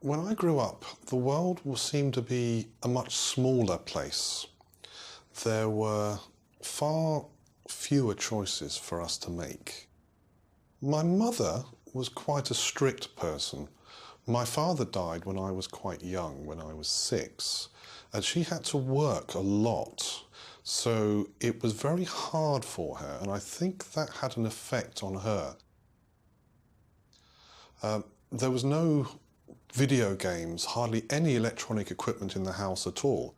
When I grew up, the world seemed to be a much smaller place. There were far fewer choices for us to make. My mother was quite a strict person. My father died when I was quite young, when I was 6, and she had to work a lot. So it was very hard for her, and I think that had an effect on her. There was no video games, hardly any electronic equipment in the house at all.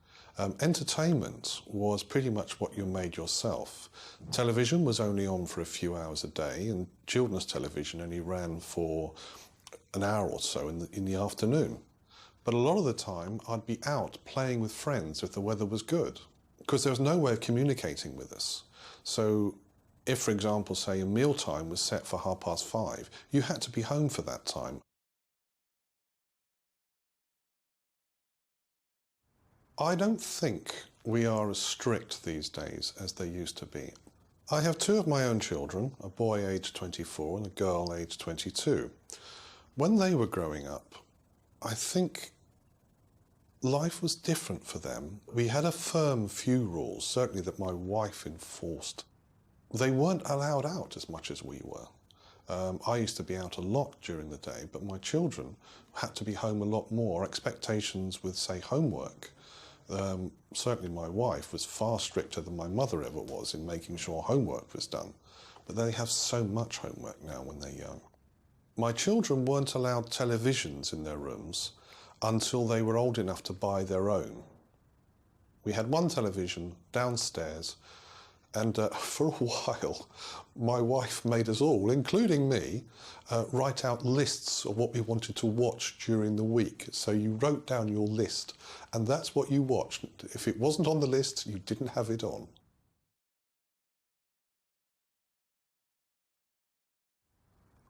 Entertainment was pretty much what you made yourself. Television was only on for a few hours a day, and children's television only ran for an hour or so in the afternoon. But a lot of the time I'd be out playing with friends if the weather was good, because there was no way of communicating with us. So if, for example, say a mealtime was set for 5:30, you had to be home for that time. I don't think we are as strict these days as they used to be. I have 2 of my own children, a boy aged 24 and a girl aged 22. When they were growing up, I think life was different for them. We had a firm few rules, certainly that my wife enforced. They weren't allowed out as much as we were. I used to be out a lot during the day, but my children had to be home a lot more. Expectations with, say, homework. Certainly my wife was far stricter than my mother ever was in making sure homework was done. But they have so much homework now when they're young. My children weren't allowed televisions in their rooms until they were old enough to buy their own. We had one television downstairs, and for a while my wife made us all, including me, write out lists of what we wanted to watch during the week. So you wrote down your list, and that's what you watched. If it wasn't on the list, you didn't have it on.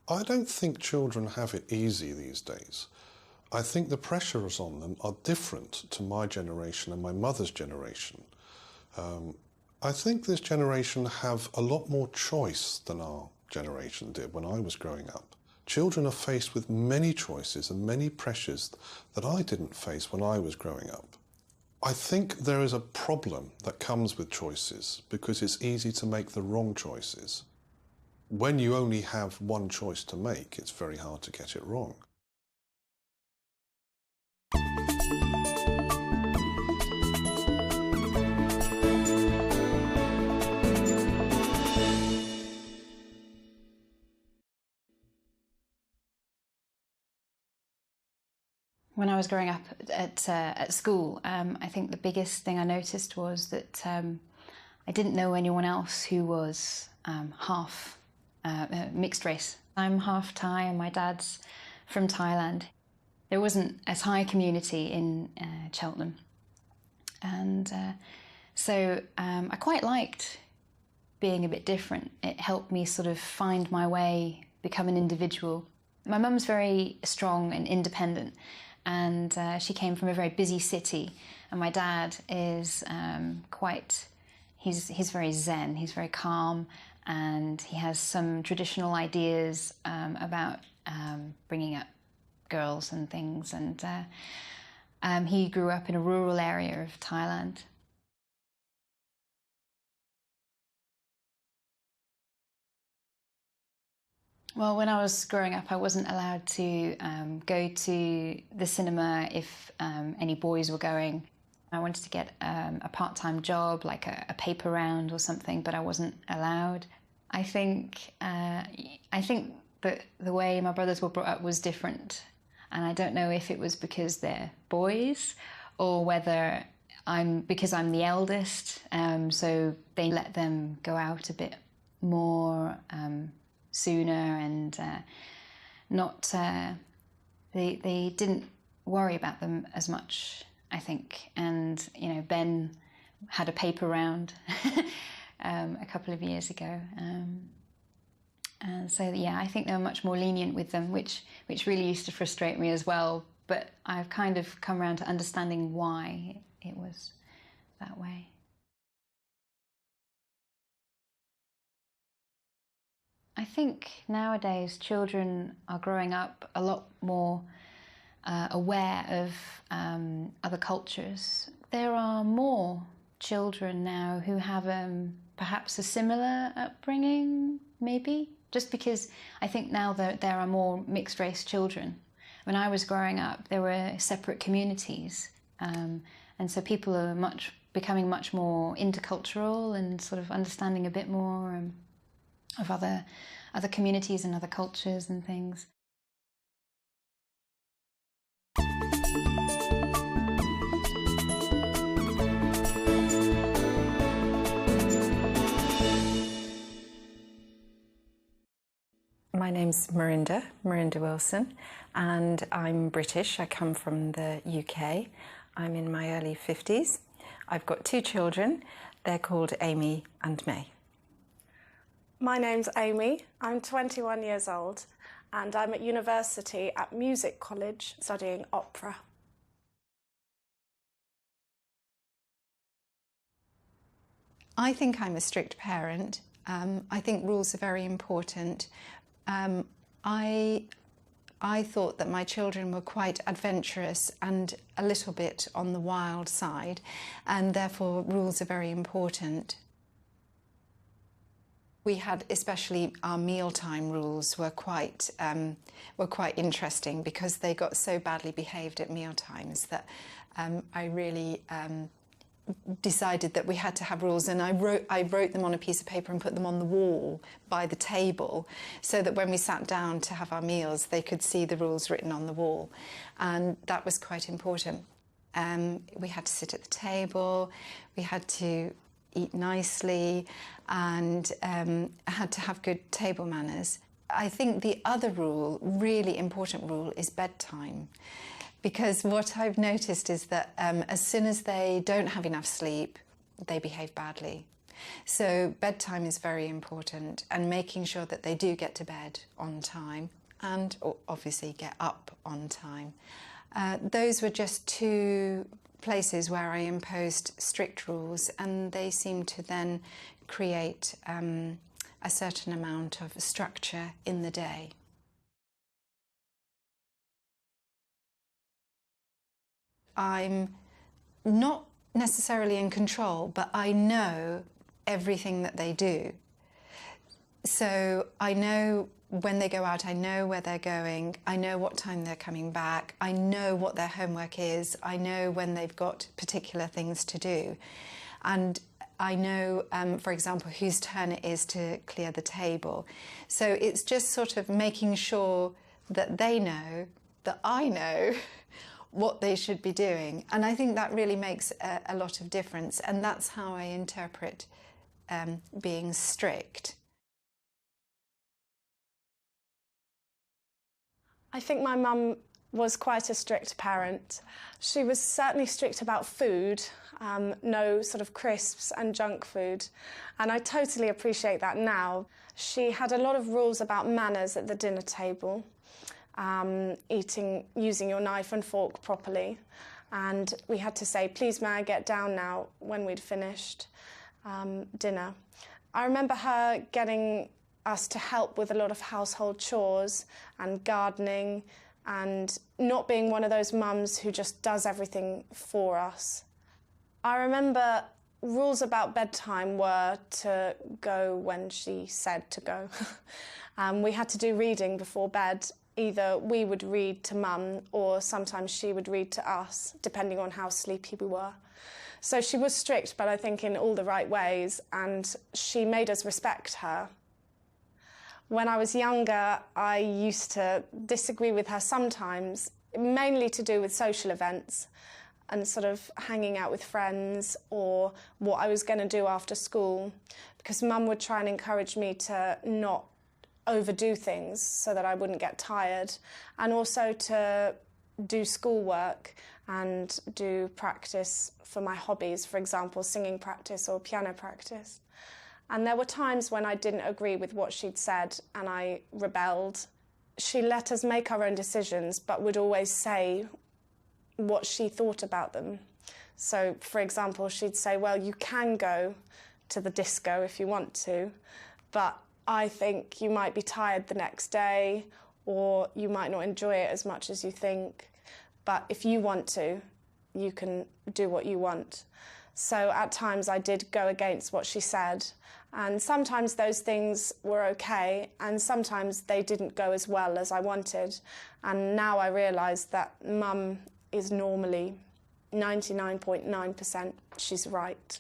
I don't think children have it easy these days. I think the pressures on them are different to my generation and my mother's generation. I think this generation have a lot more choice than our generation did when I was growing up. Children are faced with many choices and many pressures that I didn't face when I was growing up. I think there is a problem that comes with choices because it's easy to make the wrong choices. When you only have one choice to make, it's very hard to get it wrong. When I was growing up at school, I think the biggest thing I noticed was that I didn't know anyone else who was half mixed race. I'm half Thai and my dad's from Thailand. There wasn't a Thai community in Cheltenham. And so I quite liked being a bit different. It helped me sort of find my way, become an individual. My mum's very strong and independent, and she came from a very busy city, and my dad is he's very zen, he's very calm, and he has some traditional ideas about bringing up girls and things, and he grew up in a rural area of Thailand. Well, when I was growing up, I wasn't allowed to go to the cinema if any boys were going. I wanted to get a part-time job, like a paper round or something, but I wasn't allowed. I think that the way my brothers were brought up was different, and I don't know if it was because they're boys or whether because I'm the eldest, so they let them go out a bit more sooner, and they didn't worry about them as much, I think. And you know, Ben had a paper round a couple of years ago, and so yeah, I think they were much more lenient with them, which really used to frustrate me as well. But I've kind of come around to understanding why it was that way. I think nowadays children are growing up a lot more aware of other cultures. There are more children now who have perhaps a similar upbringing, maybe, just because I think now that there are more mixed race children. When I was growing up, there were separate communities, and so people are becoming much more intercultural and sort of understanding a bit more of other communities and other cultures and things. My name's Marinda Wilson, and I'm British. I come from the UK. I'm in my early 50s. I've got 2 children. They're called Amy and May. My name's Amy. I'm 21 years old, and I'm at university at Music College studying opera. I think I'm a strict parent. I think rules are very important. I thought that my children were quite adventurous and a little bit on the wild side, and therefore rules are very important. We had, especially our mealtime rules were quite interesting, because they got so badly behaved at mealtimes that I really decided that we had to have rules, and I wrote them on a piece of paper and put them on the wall by the table, so that when we sat down to have our meals they could see the rules written on the wall, and that was quite important. We had to sit at the table, we had to eat nicely, and had to have good table manners. I think the other rule, really important rule, is bedtime. Because what I've noticed is that as soon as they don't have enough sleep, they behave badly. So bedtime is very important, and making sure that they do get to bed on time and obviously get up on time. Those were just 2 places where I imposed strict rules, and they seem to then create a certain amount of structure in the day. I'm not necessarily in control, but I know everything that they do. So I know when they go out, I know where they're going, I know what time they're coming back, I know what their homework is, I know when they've got particular things to do. And I know, for example, whose turn it is to clear the table. So it's just sort of making sure that they know, that I know, what they should be doing. And I think that really makes a lot of difference, and that's how I interpret being strict. I think my mum was quite a strict parent. She was certainly strict about food, no sort of crisps and junk food, and I totally appreciate that now. She had a lot of rules about manners at the dinner table. Using your knife and fork properly, and we had to say, "Please, may I get down now," when we'd finished dinner. I remember her getting us to help with a lot of household chores and gardening, and not being one of those mums who just does everything for us. I remember rules about bedtime were to go when she said to go. We had to do reading before bed. Either we would read to Mum, or sometimes she would read to us, depending on how sleepy we were. So she was strict, but I think in all the right ways, and she made us respect her. When I was younger, I used to disagree with her sometimes, mainly to do with social events and sort of hanging out with friends, or what I was going to do after school, because Mum would try and encourage me to not overdo things so that I wouldn't get tired, and also to do schoolwork and do practice for my hobbies, for example, singing practice or piano practice. And there were times when I didn't agree with what she'd said and I rebelled. She let us make our own decisions, but would always say what she thought about them. So, for example, she'd say, "Well, you can go to the disco if you want to, but I think you might be tired the next day, or you might not enjoy it as much as you think." but if you want to, you can do what you want. So at times I did go against what she said, and sometimes those things were okay, and sometimes they didn't go as well as I wanted. And now I realise that Mum is normally 99.9% she's right.